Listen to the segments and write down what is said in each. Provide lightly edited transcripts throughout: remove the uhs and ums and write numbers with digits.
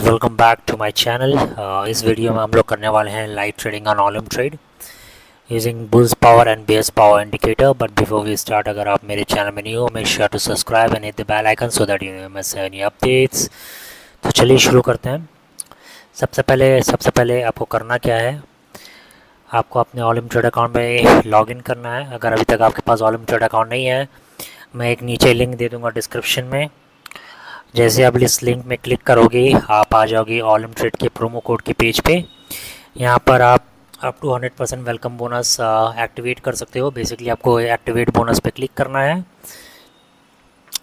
Welcome back to my channel. इस video में हम लोग करने वाले हैं live trading on Olymp Trade using bulls power and bears power indicator. But before we start, अगर आप मेरे चैनल में न्यू हो, make sure to subscribe and hit the bell icon so that you never miss any updates. तो चलिए शुरू करते हैं। सबसे पहले आपको करना क्या है, आपको अपने ऑलम ट्रेड अकाउंट में लॉगिन करना है। अगर अभी तक आपके पास ऑलम ट्रेड अकाउंट नहीं है, मैं एक नीचे लिंक दे दूँगा डिस्क्रिप्शन में। जैसे आप इस लिंक में क्लिक करोगे, आप आ जाओगे ऑलम ट्रेड के प्रोमो कोड के पेज पे। यहाँ पर आप up to 100% welcome bonus activate कर सकते हो। बेसिकली आपको एक्टिवेट बोनस पे क्लिक करना है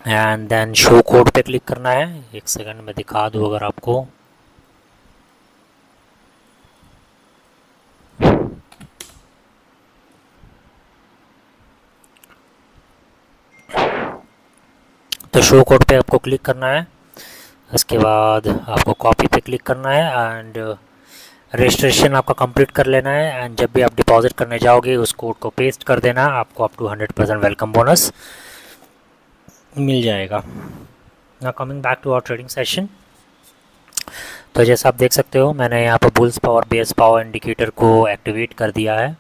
एंड देन शो कोड पे क्लिक करना है। एक सेकंड में दिखा दूँ अगर आपको। तो शो कोड पे आपको क्लिक करना है। उसके बाद आपको कॉपी पे क्लिक करना है एंड रजिस्ट्रेशन आपका कंप्लीट कर लेना है। एंड जब भी आप डिपॉजिट करने जाओगे उस कोड को पेस्ट कर देना, आपको अप टू 100% वेलकम बोनस मिल जाएगा। Now coming back to our trading session. तो जैसा आप देख सकते हो, मैंने यहाँ पर bulls power bears power indicator को एक्टिवेट कर दिया है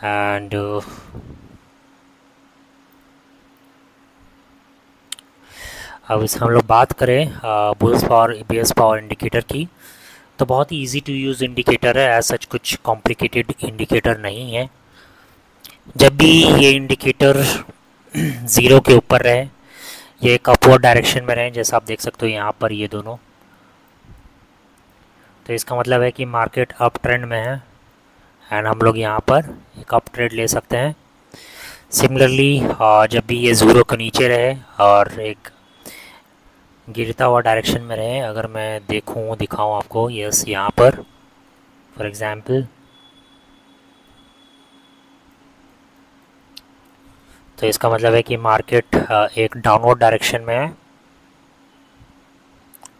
एंड अब इस हम लोग बात करें bulls power bears power indicator की, तो बहुत ही ईजी टू यूज़ इंडिकेटर है। एज सच कुछ कॉम्प्लिकेटेड इंडिकेटर नहीं है। जब भी ये इंडिकेटर ज़ीरो के ऊपर रहे, ये एक अपवर्ड डायरेक्शन में रहे, जैसा आप देख सकते हो यहाँ पर ये दोनों, तो इसका मतलब है कि मार्केट अप ट्रेंड में है एंड हम लोग यहाँ पर एक अप ट्रेड ले सकते हैं। सिमिलरली जब भी ये ज़ीरो के नीचे रहे और एक गिरता हुआ डायरेक्शन में रहे, अगर मैं दिखाऊं आपको, यस यहाँ पर फॉर एग्ज़ाम्पल, तो इसका मतलब है कि मार्केट एक डाउनवर्ड डायरेक्शन में है,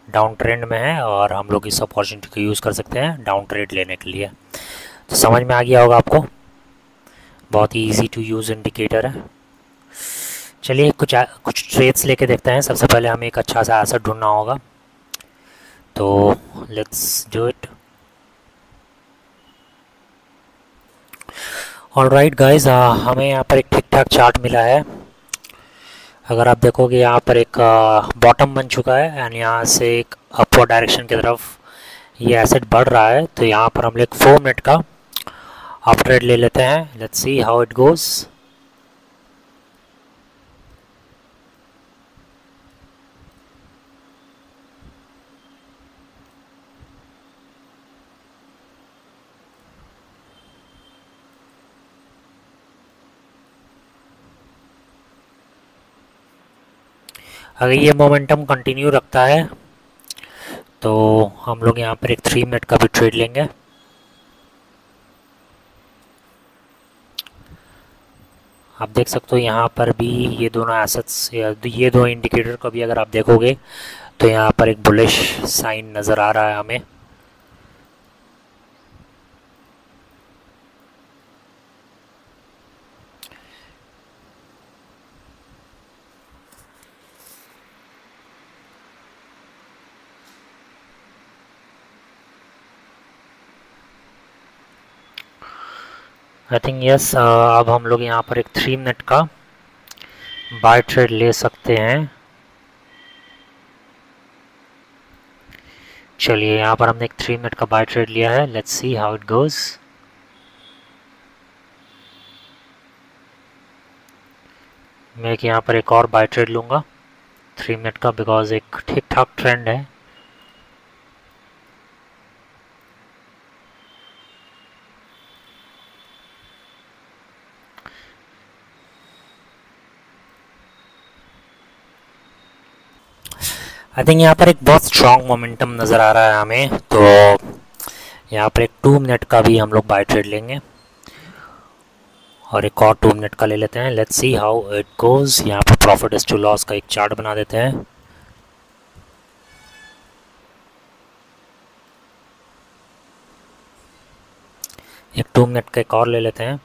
डाउन ट्रेंड में है और हम लोग इस अपॉर्चुनिटी को यूज़ कर सकते हैं डाउन ट्रेड लेने के लिए। तो समझ में आ गया होगा आपको, बहुत ही ईजी टू यूज़ इंडिकेटर है। चलिए कुछ ट्रेड्स लेके देखते हैं। सबसे पहले हमें एक अच्छा सा एसेट ढूंढना होगा, तो let's do it. Alright guys, हमें यहाँ पर एक ठीक ठाक चार्ट मिला है। अगर आप देखोगे यहाँ पर एक बॉटम बन चुका है एंड यहाँ से एक अपवर्ड डायरेक्शन की तरफ ये एसेट बढ़ रहा है। तो यहाँ पर हम एक 4 मिनट का अप ट्रेड ले लेते हैं। Let's see how it goes. अगर ये मोमेंटम कंटिन्यू रखता है तो हम लोग यहाँ पर एक 3 मिनट का भी ट्रेड लेंगे। आप देख सकते हो यहाँ पर भी ये दोनों एसेट्स, ये दो इंडिकेटर को भी अगर आप देखोगे तो यहाँ पर एक बुलिश साइन नज़र आ रहा है हमें। आई थिंक यस, अब हम लोग यहाँ पर एक 3 मिनट का बाय ट्रेड ले सकते हैं। चलिए यहाँ पर हमने एक 3 मिनट का बाय ट्रेड लिया है। Let's see how it goes. मैं यहाँ पर एक और बाय ट्रेड लूँगा 3 मिनट का, बिकॉज एक ठीक ठाक ट्रेंड है। आई थिंक यहाँ पर एक बहुत स्ट्रॉन्ग मोमेंटम नज़र आ रहा है हमें, तो यहाँ पर एक 2 मिनट का भी हम लोग बाय ट्रेड लेंगे और एक और 2 मिनट का ले लेते हैं। Let's see how it goes. यहाँ पर प्रॉफिट इज टू लॉस का एक चार्ट बना देते हैं। एक 2 मिनट का एक और ले लेते हैं।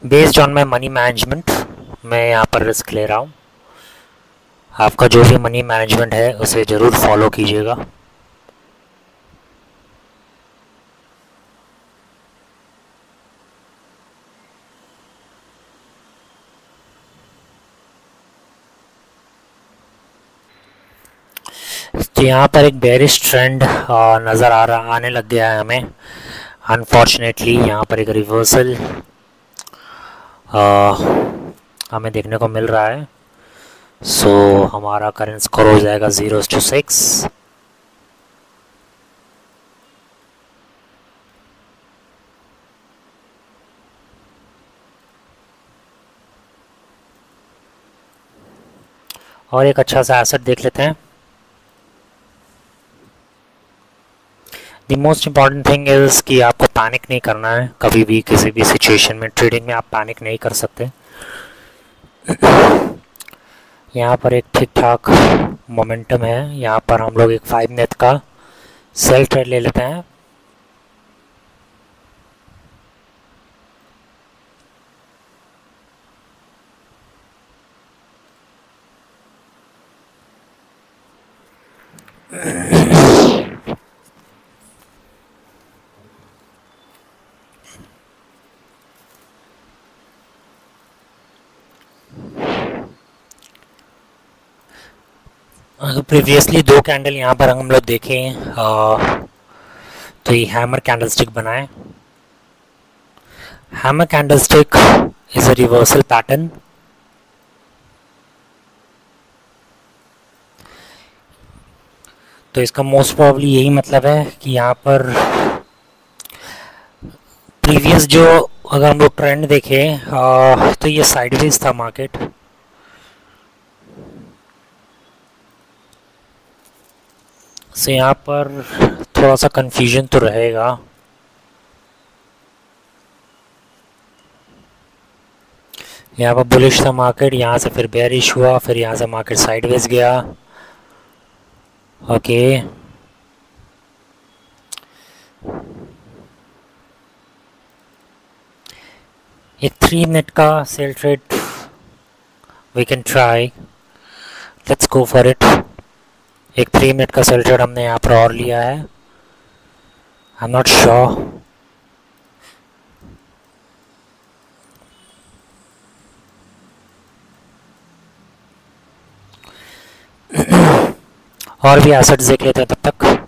Based on my money management मैं यहाँ पर रिस्क ले रहा हूँ। आपका जो भी मनी मैनेजमेंट है उसे ज़रूर फॉलो कीजिएगा। तो यहाँ पर एक बेरिश ट्रेंड नज़र आने लग गया है हमें। अनफॉर्चुनेटली यहाँ पर एक रिवर्सल हमें देखने को मिल रहा है। सो हमारा करंट स्कोर हो जाएगा 0-6। और एक अच्छा सा एसेट देख लेते हैं। The most important thing is कि आपको पैनिक नहीं करना है कभी भी, किसी भी सिचुएशन में। ट्रेडिंग में आप पैनिक नहीं कर सकते। यहाँ पर एक ठीक ठाक मोमेंटम है। यहाँ पर हम लोग एक 5 मिनट का सेल ट्रेड ले लेते हैं। प्रीवियसली 2 कैंडल यहाँ पर हम लोग देखें तो ये हैमर कैंडलस्टिक बनाए। Hammer candlestick is a reversal pattern. तो इसका मोस्ट प्रोबेबली यही मतलब है कि यहाँ पर प्रीवियस जो अगर हम लोग ट्रेंड देखें तो ये साइडवेज था मार्केट। से यहाँ पर थोड़ा सा कंफ्यूजन तो रहेगा। यहाँ पर बुलिश था मार्केट, यहाँ से फिर बेरिश हुआ, फिर यहाँ से मार्केट साइडवेज गया। ओके एक 3 मिनट का sell trade we can try. Let's go for it. एक 3 मिनट का सेल ट्रेड हमने यहाँ पर और लिया है। I am not sure. और भी एसेट्स देख लेते हैं तब तक।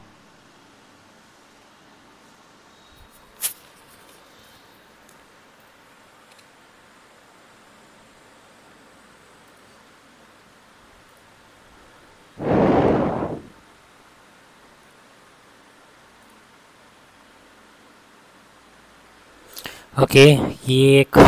ओके ये एक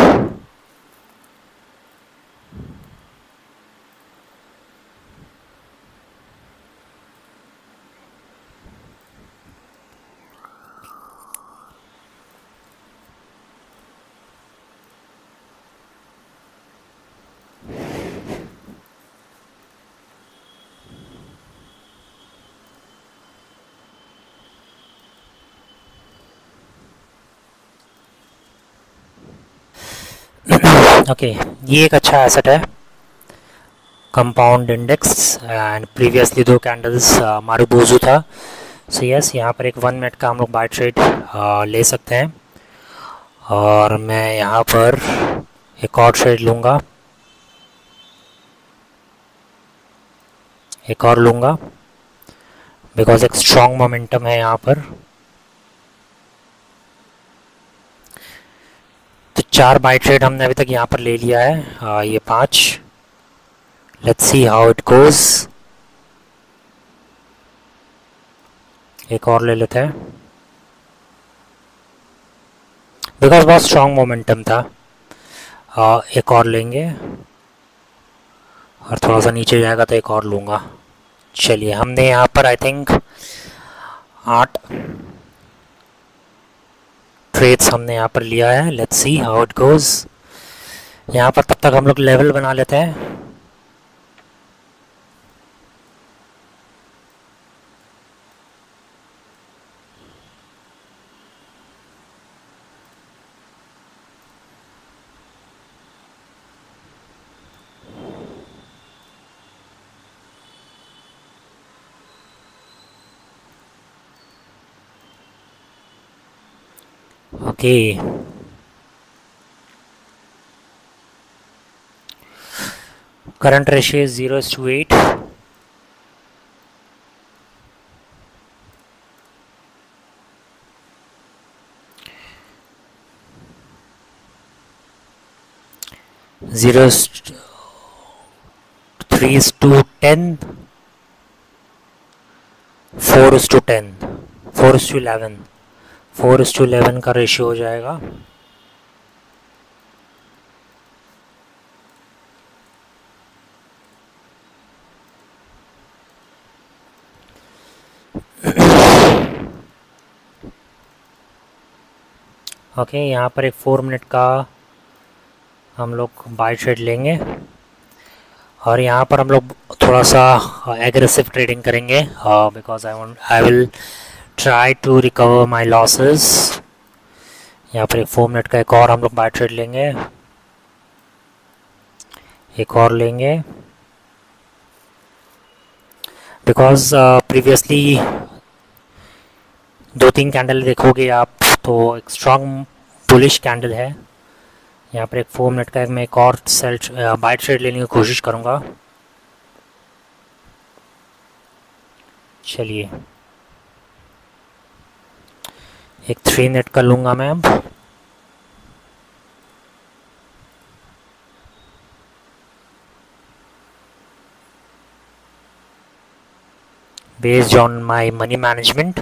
ओके ये एक अच्छा एसेट है, compound index. And previously 2 candles marubozu था। सो यस यहाँ पर एक 1 मिनट का हम लोग बाय ट्रेड ले सकते हैं। और मैं यहाँ पर एक और ट्रेड लूँगा, एक और लूँगा, बिकॉज एक स्ट्रॉन्ग मोमेंटम है यहाँ पर। तो 4 बाय ट्रेड हमने अभी तक यहाँ पर ले लिया है। ये 5। Let's see how it goes. एक और ले लेते हैं बिकॉज बहुत स्ट्रॉन्ग मोमेंटम था। एक और लेंगे और थोड़ा सा नीचे जाएगा तो एक और लूँगा। चलिए हमने यहाँ पर आई थिंक 8 ट्रेड्स हमने यहाँ पर लिया है। Let's see how it goes. यहाँ पर तब तक हम लोग लेवल बना लेते हैं। Okay, current ratio is 0:8. Zero 3:10, 4:10, 4:11, 4:11 का रेशियो हो जाएगा। ओके, यहाँ पर एक 4 मिनट का हम लोग बाय ट्रेड लेंगे और यहाँ पर हम लोग थोड़ा सा एग्रेसिव ट्रेडिंग करेंगे because I will try to recover my losses. यहाँ पर एक 4 मिनट का एक और हम लोग बाय ट्रेड लेंगे, एक और लेंगे बिकॉज प्रीवियसली 2-3 कैंडल देखोगे आप तो एक स्ट्रॉन्ग बुलिश कैंडल है। यहाँ पर एक 4 मिनट का मैं एक और बाय ट्रेड लेने की कोशिश करूँगा। चलिए, एक 3 मिनट का लूँगा मैं अब। Based on my money management,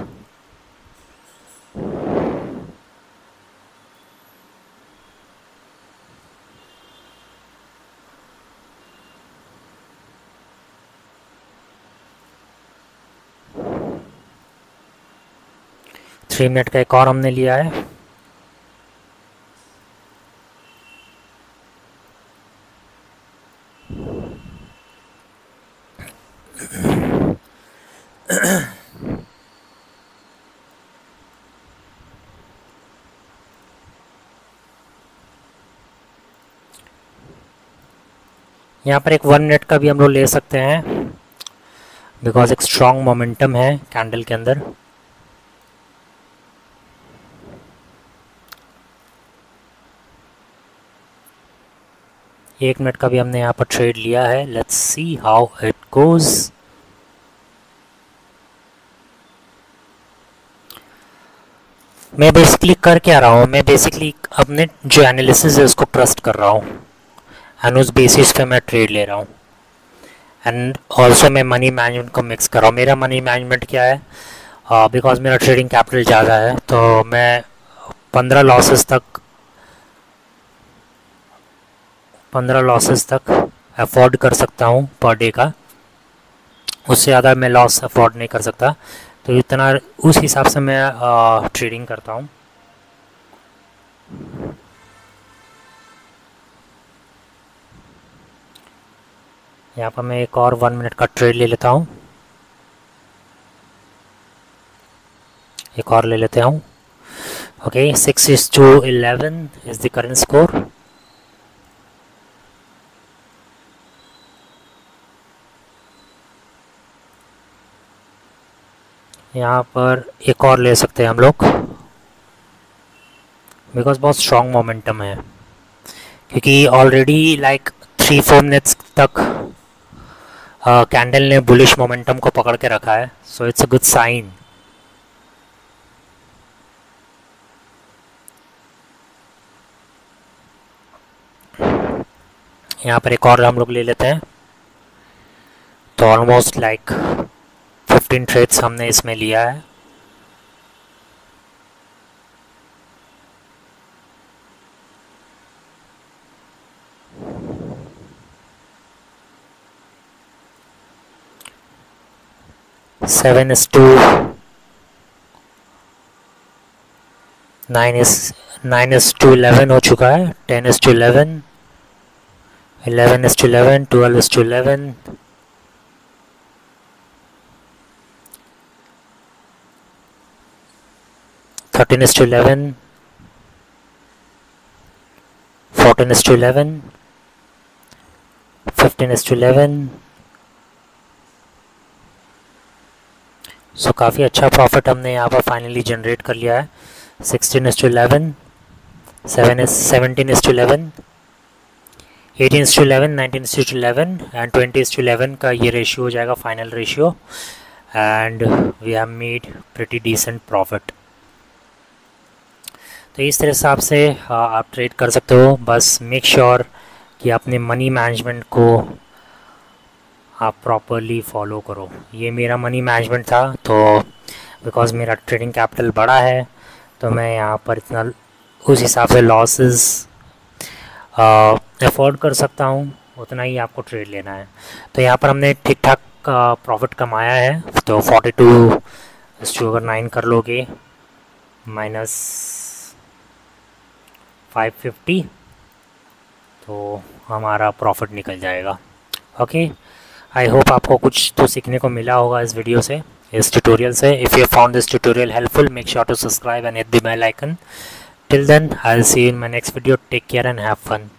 three minute का एक और हमने लिया है। यहाँ पर एक 1 मिनट का भी हम लोग ले सकते हैं बिकॉज एक स्ट्रॉन्ग मोमेंटम है कैंडल के अंदर। एक मिनट का भी हमने यहाँ पर ट्रेड लिया है। Let's see how it goes. मैं बेसिकली कर क्या रहा हूँ, मैं बेसिकली अपने जो एनालिसिस है उसको ट्रस्ट कर रहा हूँ एंड उस बेसिस पे मैं ट्रेड ले रहा हूँ एंड ऑल्सो मैं मनी मैनेजमेंट को मिक्स कर रहा हूँ। मेरा मनी मैनेजमेंट क्या है, बिकॉज मेरा ट्रेडिंग कैपिटल ज़्यादा है तो मैं 15 लॉसेस तक अफोर्ड कर सकता हूँ पर डे का। उससे ज़्यादा मैं लॉस अफोर्ड नहीं कर सकता, तो इतना उस हिसाब से मैं ट्रेडिंग करता हूँ। यहाँ पर मैं एक और 1 मिनट का ट्रेड ले लेता हूँ, एक और ले लेते हूँ। Okay, 6:11 is the current score. यहाँ पर एक और ले सकते हैं हम लोग बिकॉज बहुत स्ट्रॉन्ग मोमेंटम है, क्योंकि ऑलरेडी लाइक 3-4 मिनट्स तक कैंडल ने बुलिश मोमेंटम को पकड़ के रखा है, so it's a good sign. यहाँ पर एक और हम लोग ले लेते हैं, तो ऑलमोस्ट लाइक 15 ट्रेड्स हमने इसमें लिया है। सेवन इज टू 9:11 हो चुका है। 10:11, 11:11, 12:11, 13:11, 14:11, 15:11। सो काफ़ी अच्छा प्रॉफिट हमने यहाँ पर फाइनली जनरेट कर लिया है। 16:11, 17:11, 18:11, 19:11 एंड 20:11 का ये रेशियो हो जाएगा final ratio, and we have made pretty decent profit. तो इस तरह हिसाब से आप ट्रेड कर सकते हो। बस मेक श्योर कि अपने मनी मैनेजमेंट को आप प्रॉपरली फॉलो करो। ये मेरा मनी मैनेजमेंट था, तो बिकॉज़ मेरा ट्रेडिंग कैपिटल बड़ा है तो मैं यहाँ पर इतना उस हिसाब से लॉसेस अफोर्ड कर सकता हूँ, उतना ही आपको ट्रेड लेना है। तो यहाँ पर हमने ठीक ठाक प्रॉफिट कमाया है। तो 42 अगर 9 कर लोगे माइनस 550 तो हमारा प्रॉफिट निकल जाएगा। ओके, आई होप आपको कुछ तो सीखने को मिला होगा इस वीडियो से, इस ट्यूटोरियल से। If you found this tutorial helpful, make sure to subscribe and hit the bell icon. Till then, I'll see you in my next video. Take care and have fun.